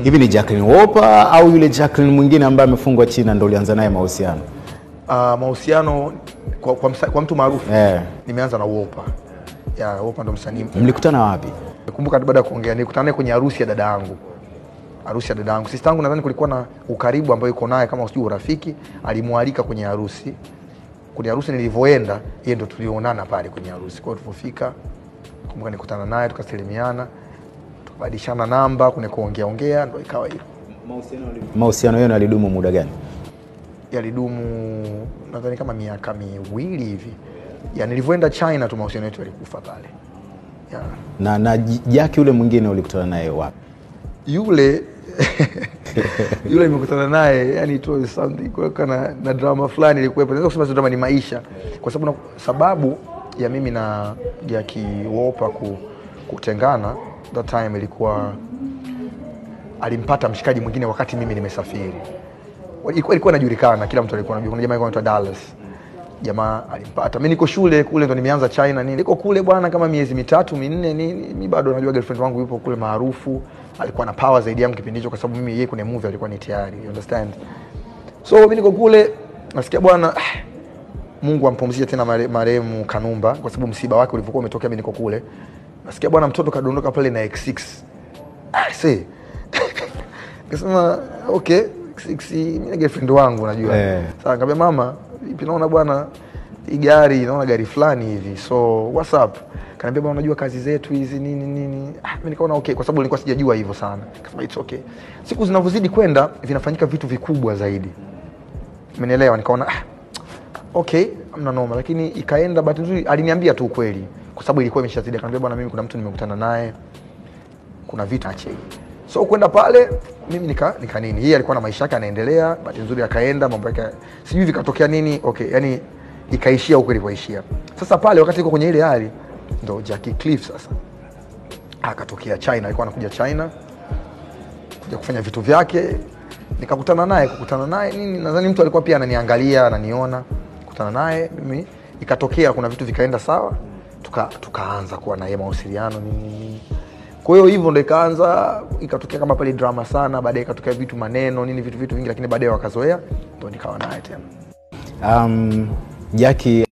Hivi ni Jacqueline Wolper au yule Jacqueline mwingine ambaye amefungwa China ndio ulianza naye mahusiano? Mahusiano kwa mtu maarufu. Nimeanza na Wolper. Wolper ndo msanii. Mlikutana wapi? Nakumbuka baada ya kuongea nilikutana naye kwenye harusi ya dada yangu. Sister yangu nadhani kulikuwa na ukaribu ambao yuko naye kama usijui urafiki, alimwalika kwenye harusi. Kwenye harusi nilivyoenda, yeye ndo tulionana pale kwenye harusi. Kwa hiyo tulipofika, kumbuka nikutana naye tukasalimiana, tukabadilishana namba, kuna kuongea ndo ikawa hivyo. Mahusiano yenu yalidumu muda gani? Yalidumu nadhani kama miaka miwili hivi. Nilivyoenda China tu mahusiano yetu yalikufa pale. Na Jackie yule mwingine ulikutana naye wapi? Yule nimekutana naye, yani it was something kwa na drama fulani ilikuwepo. Naweza kusema drama ni maisha, kwa sababu ya mimi na Jackie Wolper kutengana. That time ilikuwa alimpata mshikaji mwingine wakati mimi nimesafiri. Ilikuwa inajulikana, kila mtu alikuwa anajua. Kuna jamaa anaitwa Dallas. Jamaa alimpata. Mimi niko shule kule ndo nimeanza China nini. Niko kule bwana kama miezi 3 4 nini. Mimi bado najua girlfriend wangu yupo kule maarufu. Alikuwa na power zaidi yangu kipindi hicho kwa sababu mimi yeye kwenye movie alikuwa ni tayari. You understand? So mimi niko kule nasikia bwana Mungu ampumzishe tena marehemu Kanumba kwa sababu msiba wake ulipokuwa umetokea mimi niko kule. Nasikia bwana mtoto kadondoka pale na X6. See. Kasema okay, X6 mimi girlfriend wangu najua. Sasa nikamwambia mama, vipi naona bwana hii gari, naona gari fulani hivi. So what's up? Kaniambia bwana unajua kazi zetu hizi nini. Mimi nikaona okay kwa sababu nilikuwa sijajua hivyo sana. Akasema it's okay. Siku zinavyozidi kwenda vinafanyika vitu vikubwa zaidi. Umenielewa? Nikaona okay, amna noma, lakini ikaenda bahati nzuri aliniambia tu ukweli kwa sababu ilikuwa imeshazidi. Akaniambia bwana mimi kuna mtu nimekutana naye. Kuna vitu ache. So kwenda pale mimi nika nini. Yeye alikuwa na maisha yake anaendelea, bahati nzuri akaenda mambo yake sijui vikatokea nini. Okay, yani ikaishia huko ilivyoishia. Sasa pale wakati yuko kwenye ile hali ndo Jackie Cliff sasa akatokea China. Alikuwa anakuja China kuja kufanya vitu vyake. Nikakutana naye nini, nadhani mtu alikuwa pia ananiangalia, ananiona. Kukutana naye mimi ikatokea kuna vitu vikaenda sawa, tukaanza kuwa na yeye mawasiliano nini. Kwa hiyo hivyo ndo ikatokea kama pale drama sana, baadaye ikatokea vitu maneno nini vitu vingi, lakini baadaye wakazoea ndo nikawa naye tena. Jackie